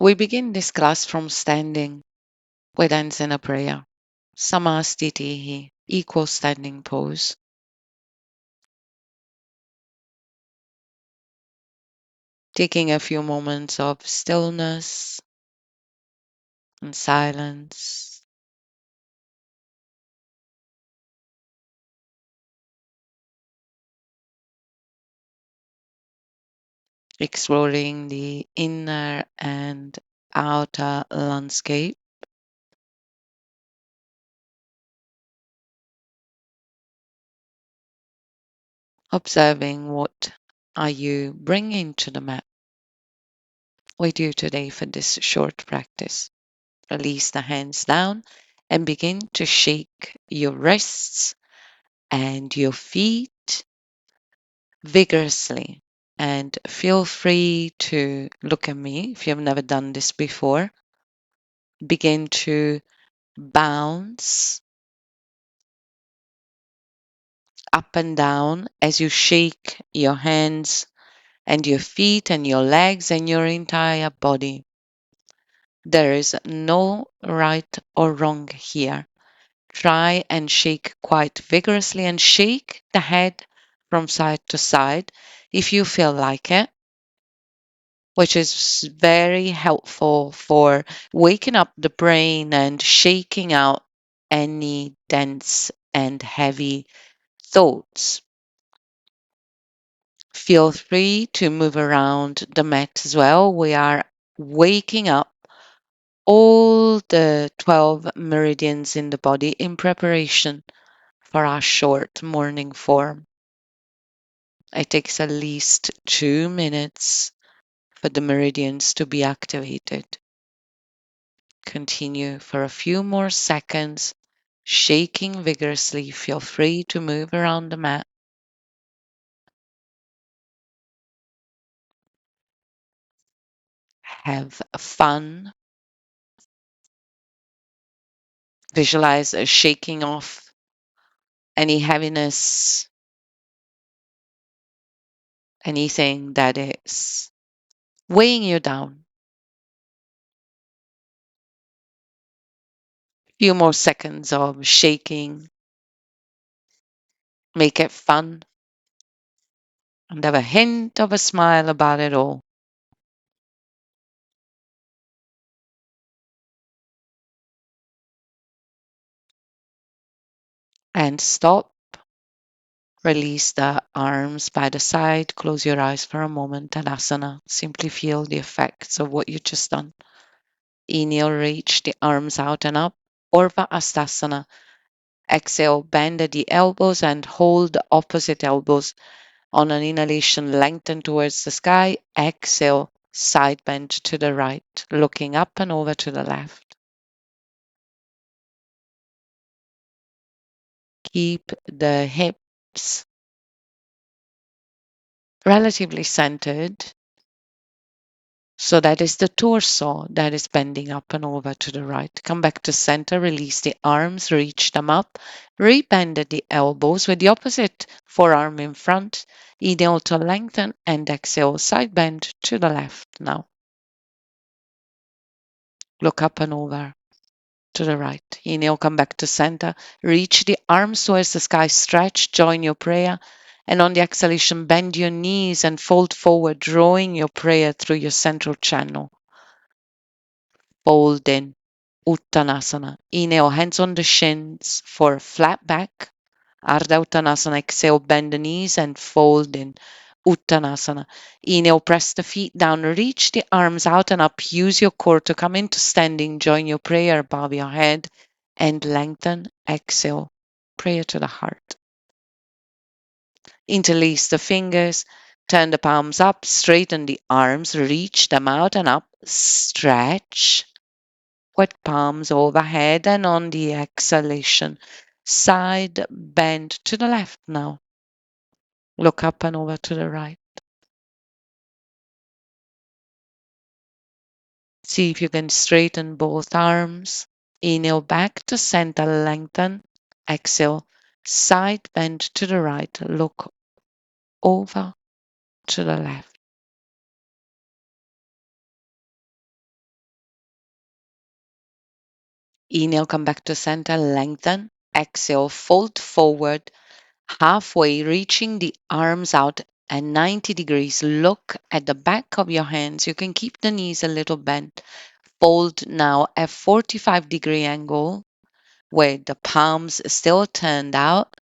We begin this class from standing with hands in a prayer. Samastitihi, equal standing pose. Taking a few moments of stillness and silence. Exploring the inner and outer landscape. Observing what are you bringing to the mat with you today for this short practice. Release the hands down and begin to shake your wrists and your feet vigorously. And feel free to look at me if you've never done this before. Begin to bounce up and down as you shake your hands and your feet and your legs and your entire body. There is no right or wrong here. Try and shake quite vigorously and shake the head from side to side if you feel like it, which is very helpful for waking up the brain and shaking out any dense and heavy thoughts. Feel free to move around the mat as well. We are waking up all the 12 meridians in the body in preparation for our short morning form. It takes at least 2 minutes for the meridians to be activated. Continue for a few more seconds, shaking vigorously. Feel free to move around the mat. Have fun. Visualize a shaking off any heaviness, anything that is weighing you down. Few more seconds of shaking. Make it fun and have a hint of a smile about it all. And stop. Release the arms by the side. Close your eyes for a moment. Tadasana. Simply feel the effects of what you just done. Inhale, reach the arms out and up. Orva Astasana. Exhale, bend at the elbows and hold the opposite elbows. On an inhalation, lengthen towards the sky. Exhale, side bend to the right, looking up and over to the left. Keep the hips relatively centered. So that is the torso that is bending up and over to the right. Come back to center, release the arms, reach them up, rebend at the elbows with the opposite forearm in front. Inhale to lengthen and exhale, side bend to the left now. Look up and over to the right. Inhale, come back to center, reach the arms towards the sky, stretch, join your prayer. And on the exhalation, bend your knees and fold forward, drawing your prayer through your central channel. Fold in. Uttanasana. Inhale, hands on the shins for flat back. Ardha Uttanasana. Exhale, bend the knees and fold in. Uttanasana. Inhale, press the feet down. Reach the arms out and up. Use your core to come into standing. Join your prayer above your head and lengthen. Exhale. Prayer to the heart. Interlace the fingers. Turn the palms up. Straighten the arms. Reach them out and up. Stretch. With palms overhead and on the exhalation, side bend to the left now. Look up and over to the right. See if you can straighten both arms. Inhale back to center, lengthen. Exhale, side bend to the right. Look over to the left. Inhale, come back to center, lengthen. Exhale, fold forward, halfway, reaching the arms out at 90 degrees. Look at the back of your hands. You can keep the knees a little bent. Fold now at 45-degree angle with the palms still turned out.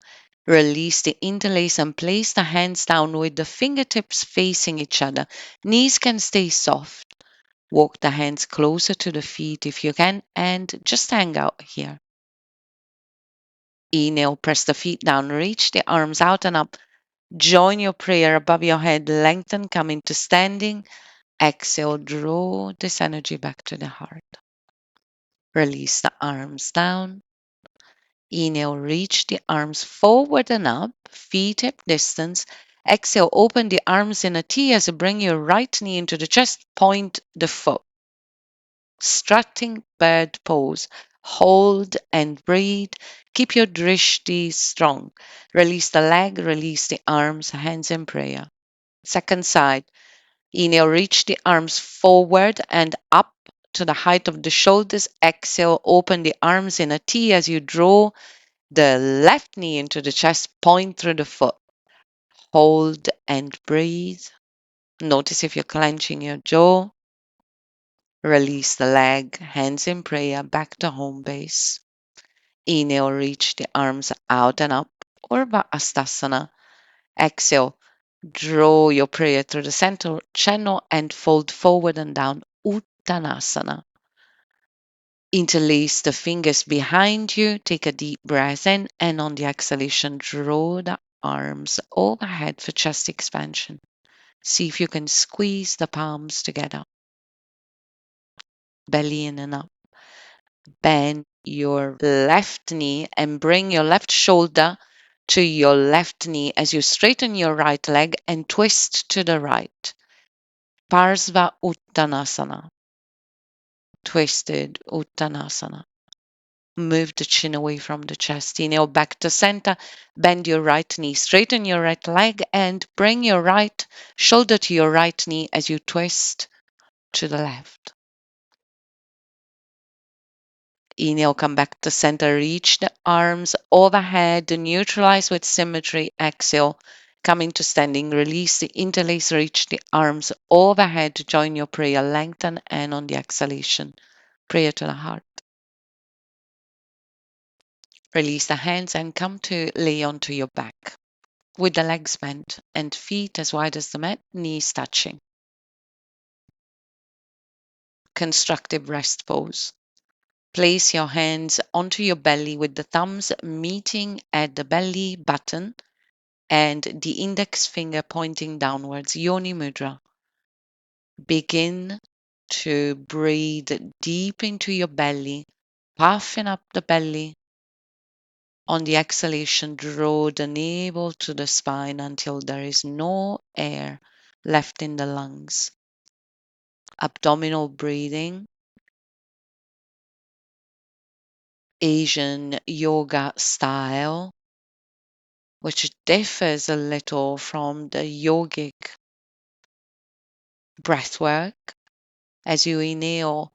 Release the interlace and place the hands down with the fingertips facing each other. Knees can stay soft. Walk the hands closer to the feet if you can and just hang out here. Inhale, press the feet down, reach the arms out and up. Join your prayer above your head, lengthen, come into standing. Exhale, draw this energy back to the heart. Release the arms down. Inhale, reach the arms forward and up, feet hip distance. Exhale, open the arms in a T as you bring your right knee into the chest, point the foot. Strutting bird pose. Hold and breathe. Keep your drishti strong. Release the leg, release the arms, hands in prayer. Second side. Inhale, reach the arms forward and up to the height of the shoulders. Exhale, open the arms in a T as you draw the left knee into the chest, point through the foot. Hold and breathe. Notice if you're clenching your jaw. Release the leg, hands in prayer, back to home base. Inhale, reach the arms out and up, Urdhva Hastasana. Exhale, draw your prayer through the central channel and fold forward and down, Uttanasana. Interlace the fingers behind you, take a deep breath in, and on the exhalation, draw the arms overhead for chest expansion. See if you can squeeze the palms together, belly in and up. Bend your left knee and bring your left shoulder to your left knee as you straighten your right leg and twist to the right. Parsva Uttanasana. Twisted Uttanasana. Move the chin away from the chest. Inhale back to center. Bend your right knee. Straighten your right leg and bring your right shoulder to your right knee as you twist to the left. Inhale, come back to center. Reach the arms overhead. Neutralize with symmetry. Exhale, come into standing. Release the interlace. Reach the arms overhead. Join your prayer. Lengthen and on the exhalation. Prayer to the heart. Release the hands and come to lay onto your back with the legs bent and feet as wide as the mat, knees touching. Constructive rest pose. Place your hands onto your belly with the thumbs meeting at the belly button and the index finger pointing downwards, Yoni Mudra. Begin to breathe deep into your belly, puffing up the belly. On the exhalation, draw the navel to the spine until there is no air left in the lungs. Abdominal breathing, Asian yoga style, which differs a little from the yogic breathwork. As you inhale,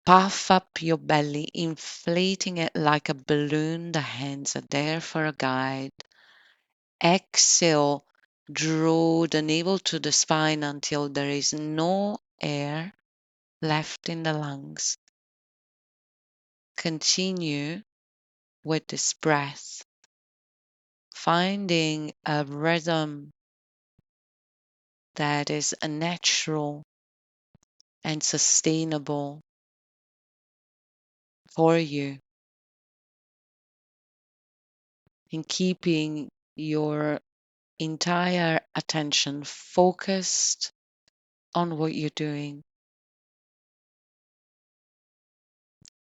puff up your belly, inflating it like a balloon. The hands are there for a guide. Exhale, draw the navel to the spine until there is no air left in the lungs. Continue with this breath, finding a rhythm that is natural and sustainable for you, in keeping your entire attention focused on what you're doing.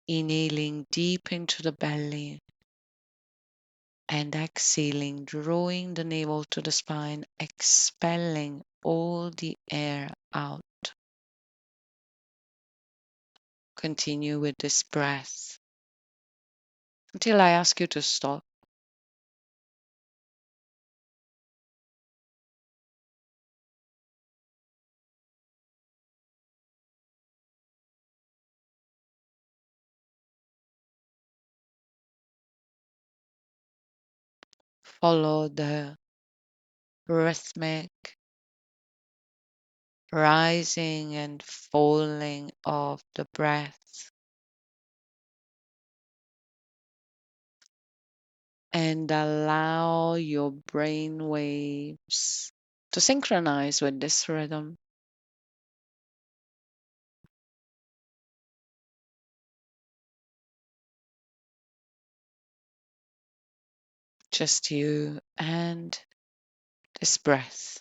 Inhaling deep into the belly and exhaling, drawing the navel to the spine, expelling all the air out. Continue with this breath until I ask you to stop. follow the rhythmic rising and falling of the breath, and allow your brain waves to synchronize with this rhythm. Just you and this breath.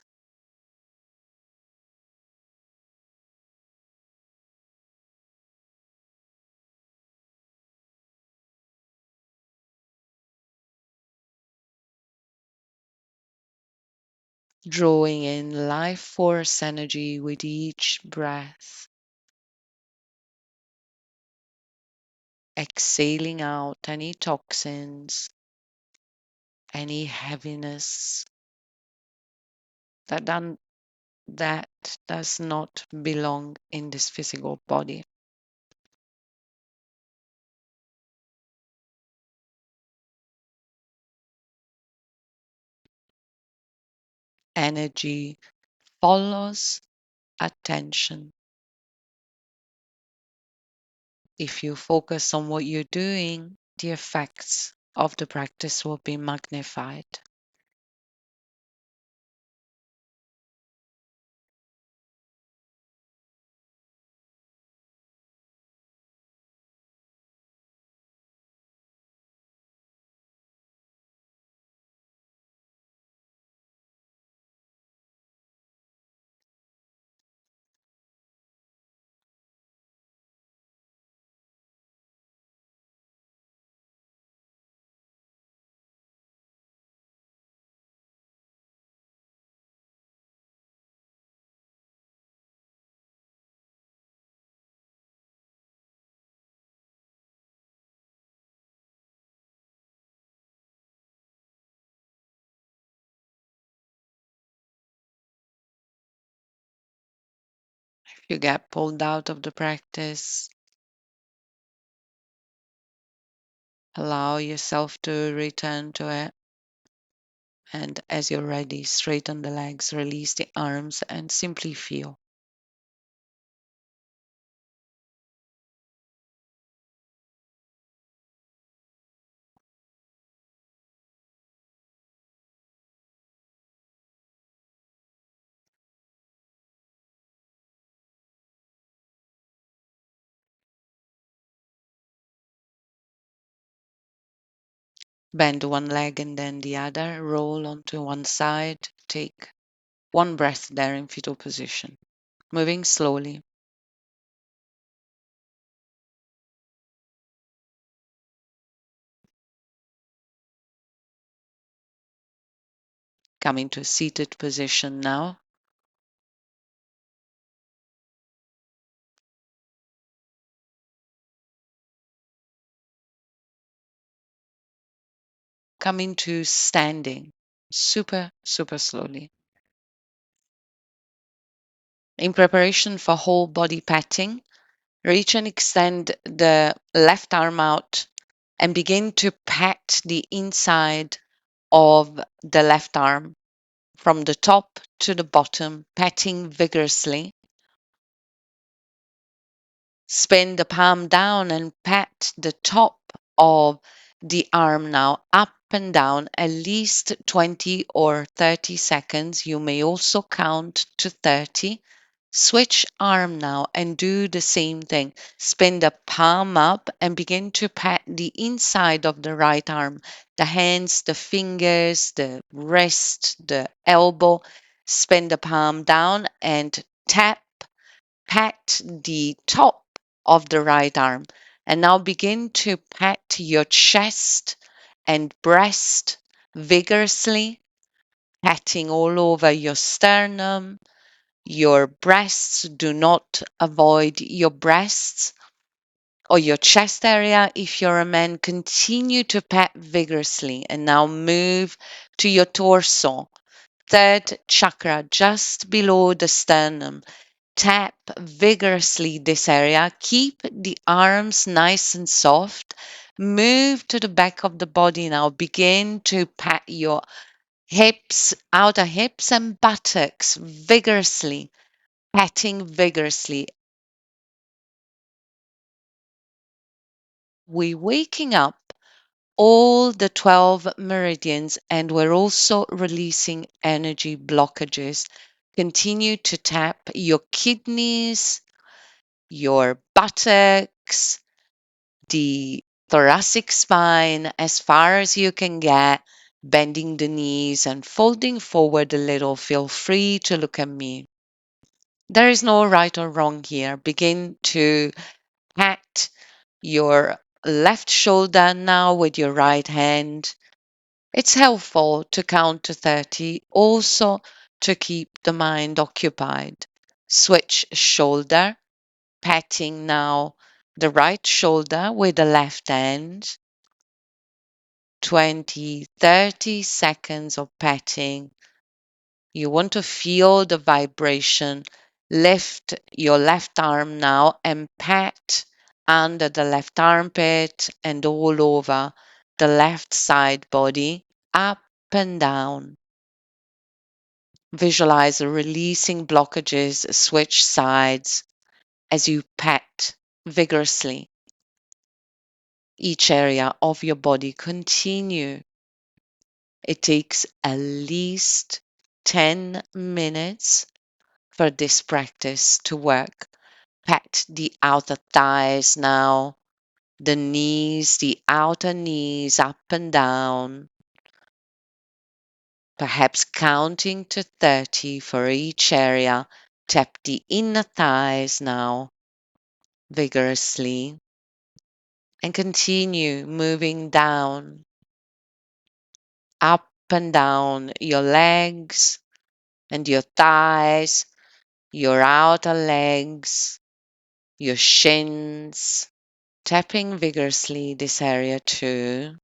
Drawing in life force energy with each breath, exhaling out any toxins, any heaviness that, that does not belong in this physical body. Energy follows attention. If you focus on what you're doing, the effects of the practice will be magnified. If you get pulled out of the practice, allow yourself to return to it. And as you're ready, straighten the legs, release the arms, and simply feel. Bend one leg and then the other. Roll onto one side. Take one breath there in fetal position. Moving slowly. Coming to a seated position now. Coming to standing. Super, super slowly. In preparation for whole body patting, reach and extend the left arm out and begin to pat the inside of the left arm from the top to the bottom, patting vigorously. Spin the palm down and pat the top of the arm now up and down at least 20 or 30 seconds. You may also count to 30. Switch arm now and do the same thing. Spin the palm up and begin to pat the inside of the right arm, the hands, the fingers, the wrist, the elbow. Spin the palm down and pat the top of the right arm. And now begin to pat your chest and breast vigorously, patting all over your sternum, your breasts. Do not avoid your breasts or your chest area. If you're a man, continue to pat vigorously. And now move to your torso, third chakra, just below the sternum. Tap vigorously this area. Keep the arms nice and soft. Move to the back of the body now. Begin to pat your hips, outer hips and buttocks vigorously, patting vigorously. We're waking up all the 12 meridians and we're also releasing energy blockages. Continue to tap your kidneys, your buttocks, the thoracic spine as far as you can get, bending the knees and folding forward a little. Feel free to look at me. There is no right or wrong here. Begin to pat your left shoulder now with your right hand. It's helpful to count to 30, also to keep the mind occupied. Switch shoulder, patting now the right shoulder with the left hand. 20, 30 seconds of patting. You want to feel the vibration. Lift your left arm now and pat under the left armpit and all over the left side body, up and down. Visualize releasing blockages, switch sides as you pat vigorously each area of your body. Continue. It takes at least 10 minutes for this practice to work. Pat the outer thighs now, the knees, the outer knees up and down, perhaps counting to 30 for each area. Tap the inner thighs now vigorously and continue moving down, up and down your legs and your thighs, your outer legs, your shins, tapping vigorously this area too.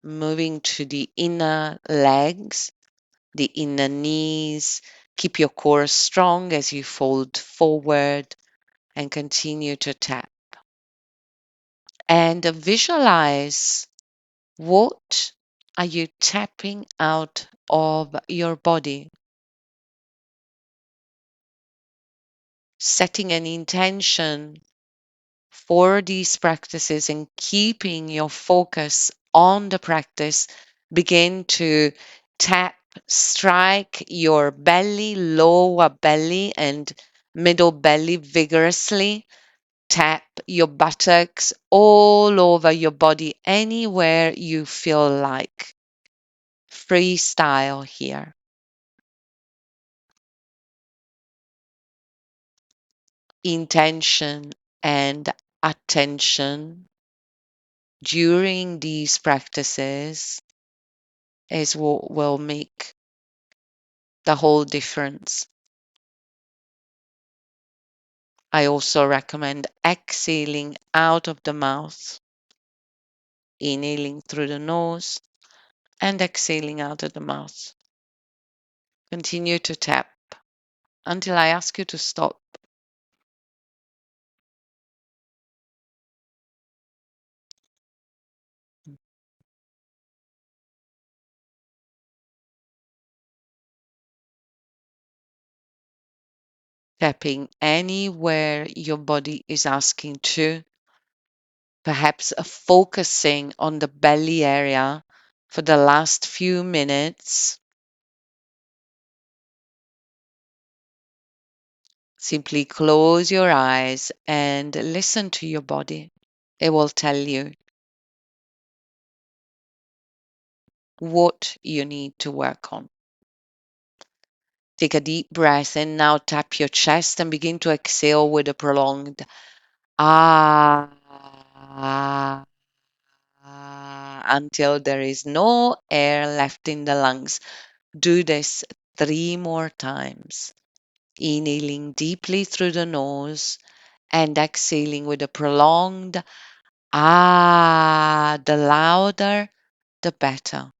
Moving to the inner legs, the inner knees. Keep your core strong as you fold forward and continue to tap. And visualize, what are you tapping out of your body? Setting an intention for these practices and keeping your focus on the practice. Begin to tap, strike your belly, lower belly, and middle belly vigorously. Tap your buttocks all over your body, anywhere you feel like. Freestyle here. Intention and attention during these practices is what will make the whole difference. I also recommend exhaling out of the mouth, inhaling through the nose and exhaling out of the mouth. Continue to tap until I ask you to stop. Tapping anywhere your body is asking to, perhaps focusing on the belly area for the last few minutes. Simply close your eyes and listen to your body. It will tell you what you need to work on. Take a deep breath and now tap your chest and begin to exhale with a prolonged ah, until there is no air left in the lungs. Do this 3 more times. Inhaling deeply through the nose and exhaling with a prolonged the louder, the better.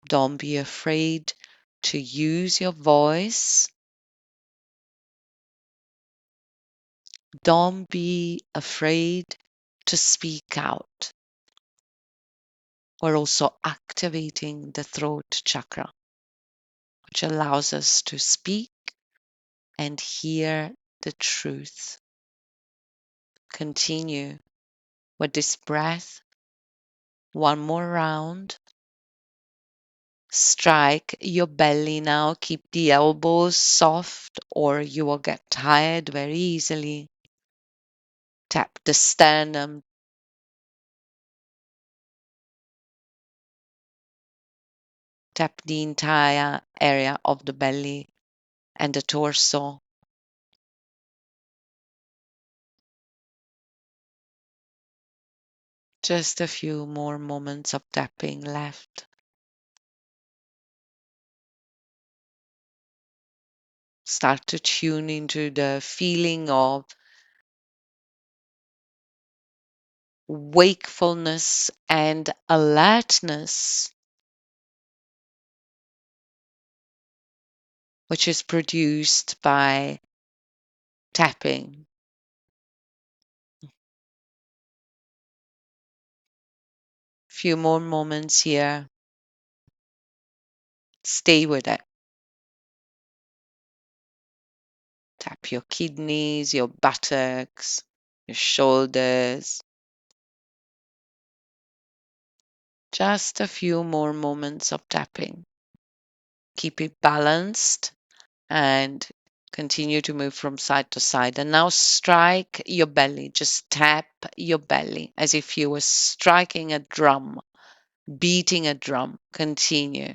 Don't be afraid to use your voice. Don't be afraid to speak out. We're also activating the throat chakra, which allows us to speak and hear the truth. Continue with this breath. One more round. Strike your belly now. Keep the elbows soft or you will get tired very easily. Tap the sternum. Tap the entire area of the belly and the torso. Just a few more moments of tapping left. Start to tune into the feeling of wakefulness and alertness, which is produced by tapping. Few more moments here. Stay with it. Tap your kidneys, your buttocks, your shoulders. Just a few more moments of tapping. Keep it balanced and continue to move from side to side. And now strike your belly. Just tap your belly as if you were striking a drum, beating a drum. Continue.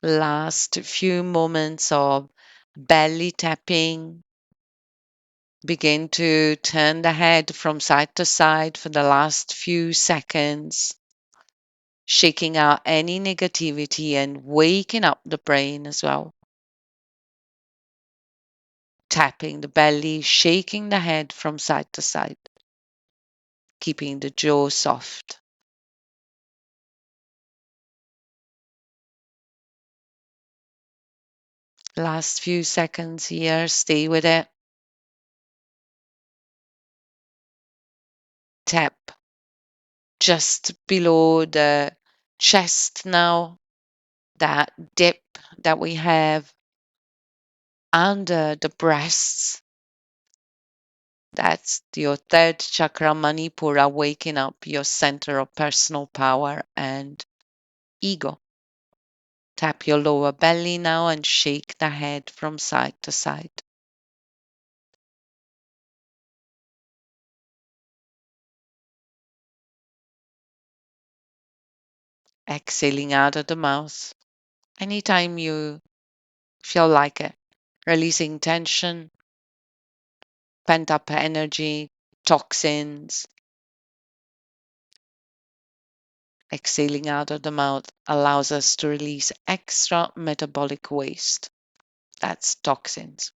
Last few moments of belly tapping. Begin to turn the head from side to side for the last few seconds, shaking out any negativity and waking up the brain as well. Tapping the belly, shaking the head from side to side, keeping the jaw soft. Last few seconds here, stay with it. Tap just below the chest now, that dip that we have under the breasts. That's your third chakra, Manipura, waking up your center of personal power and ego. Tap your lower belly now and shake the head from side to side. Exhaling out of the mouth anytime you feel like it. Releasing tension, pent up energy, toxins. Exhaling out of the mouth allows us to release extra metabolic waste. That's toxins.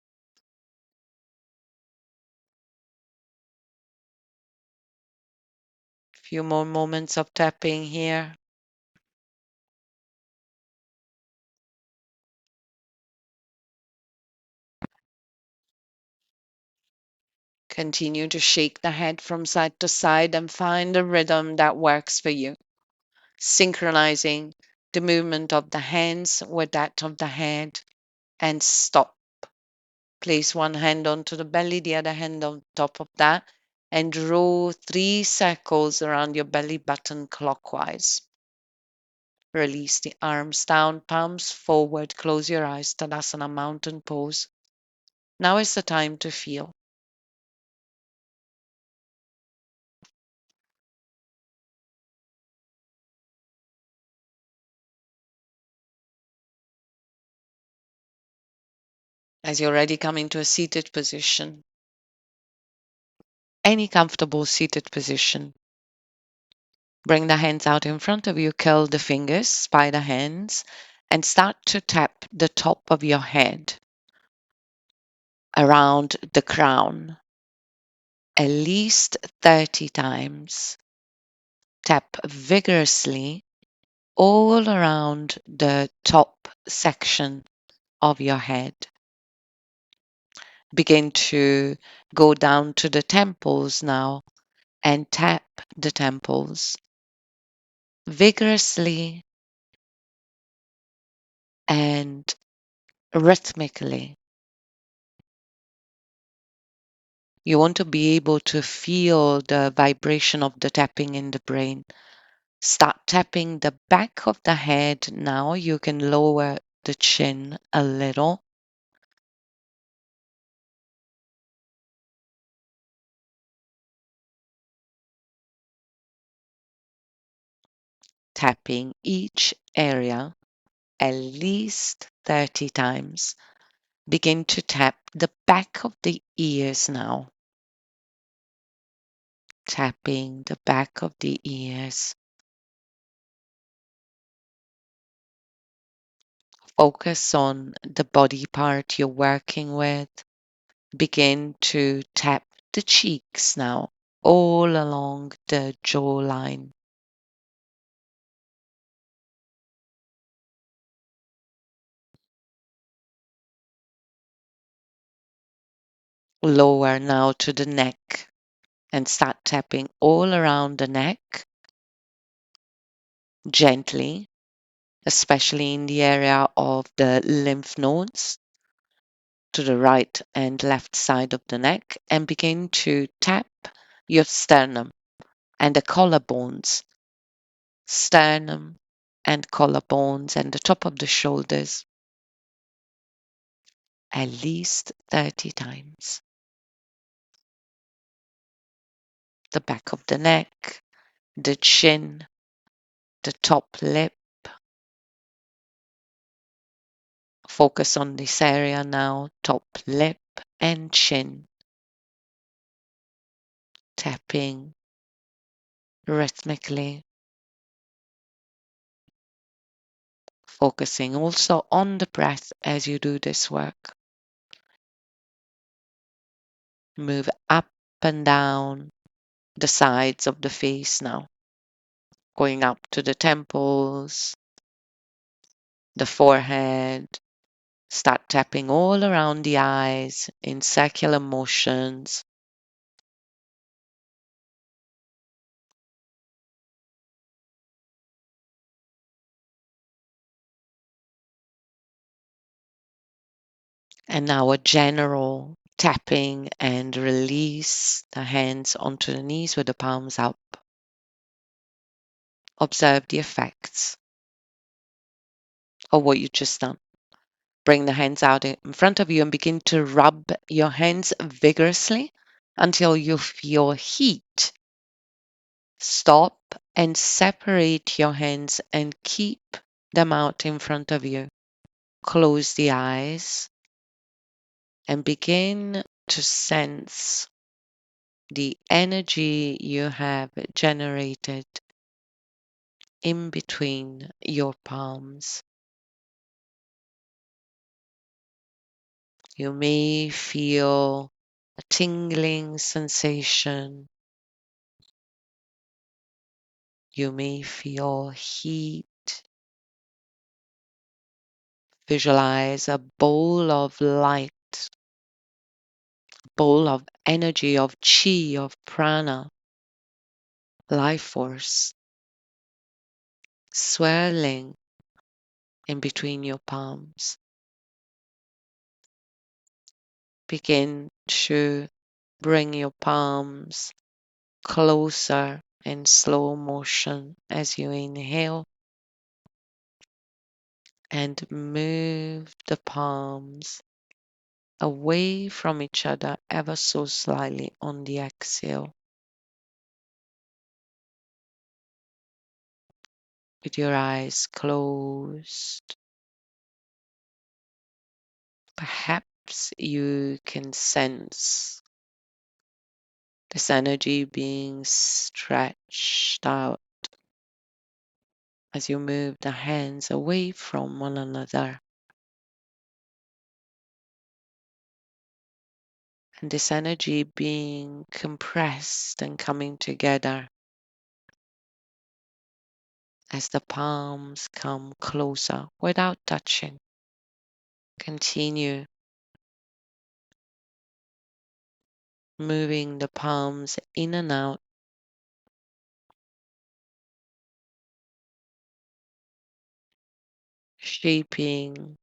Few more moments of tapping here. Continue to shake the head from side to side and find a rhythm that works for you. Synchronizing the movement of the hands with that of the head and stop. Place one hand onto the belly, the other hand on top of that, and draw 3 circles around your belly button clockwise. Release the arms down, palms forward, close your eyes, Tadasana mountain pose. Now is the time to feel. As you're ready, come into a seated position. Any comfortable seated position. Bring the hands out in front of you, curl the fingers, spider hands, and start to tap the top of your head around the crown at least 30 times. Tap vigorously all around the top section of your head. Begin to go down to the temples now and tap the temples vigorously and rhythmically. You want to be able to feel the vibration of the tapping in the brain. Start tapping the back of the head now. You can lower the chin a little. Tapping each area at least 30 times. Begin to tap the back of the ears now. Tapping the back of the ears. Focus on the body part you're working with. Begin to tap the cheeks now, all along the jawline. Lower now to the neck and start tapping all around the neck gently, especially in the area of the lymph nodes to the right and left side of the neck, and begin to tap your sternum and the collarbones, sternum and collarbones and the top of the shoulders at least 30 times. The back of the neck, the chin, the top lip. Focus on this area now, top lip and chin. Tapping rhythmically. Focusing also on the breath as you do this work. Move up and down the sides of the face now. Going up to the temples, the forehead. Start tapping all around the eyes in circular motions. And now a general tapping and release the hands onto the knees with the palms up. Observe the effects of what you just done. Bring the hands out in front of you and begin to rub your hands vigorously until you feel heat. Stop and separate your hands and keep them out in front of you. Close the eyes and begin to sense the energy you have generated in between your palms. You may feel a tingling sensation. You may feel heat. Visualize a bowl of light, bowl of energy, of chi, of prana, life force, swirling in between your palms. Begin to bring your palms closer in slow motion as you inhale and move the palms away from each other ever so slightly on the exhale. With your eyes closed, perhaps you can sense this energy being stretched out as you move the hands away from one another. And this energy being compressed and coming together as the palms come closer without touching. Continue moving the palms in and out, shaping,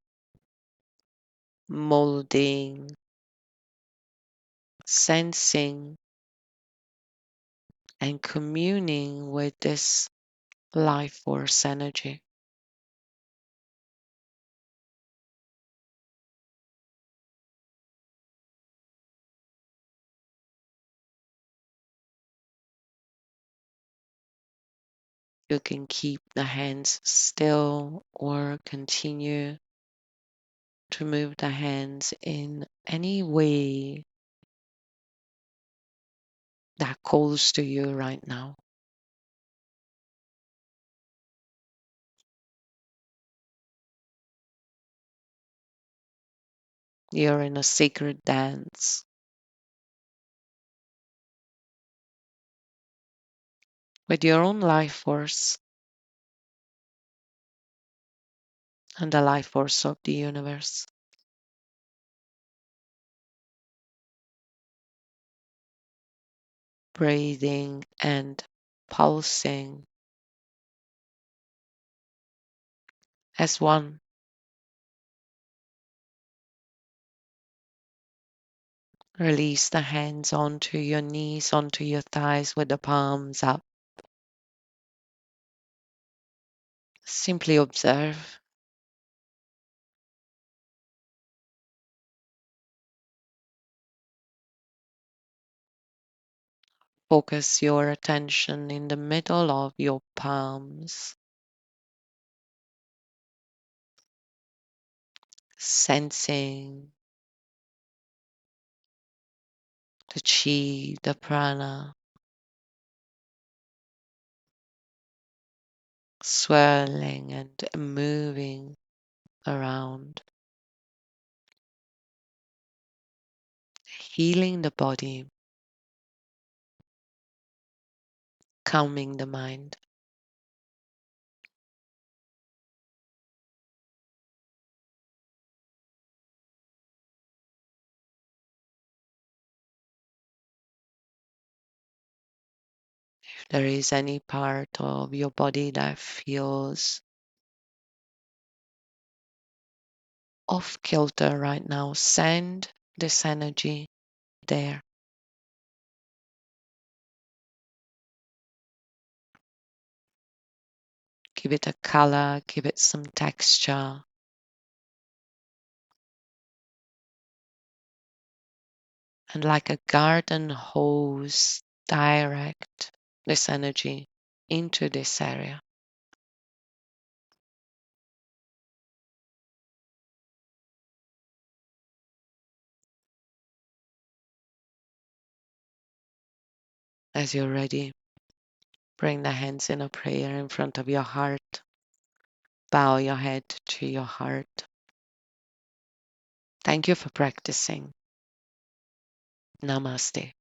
molding, sensing, and communing with this life force energy. You can keep the hands still or continue to move the hands in any way that calls to you right now. You're in a sacred dance with your own life force and the life force of the universe. Breathing and pulsing as one. Release the hands onto your knees, onto your thighs with the palms up. Simply observe. Focus your attention in the middle of your palms, sensing the chi, the prana, swirling and moving around, healing the body, calming the mind. If there is any part of your body that feels off kilter right now, send this energy there. Give it a color, give it some texture, and like a garden hose, direct this energy into this area. As you're ready, bring the hands in a prayer in front of your heart. Bow your head to your heart. Thank you for practicing. Namaste.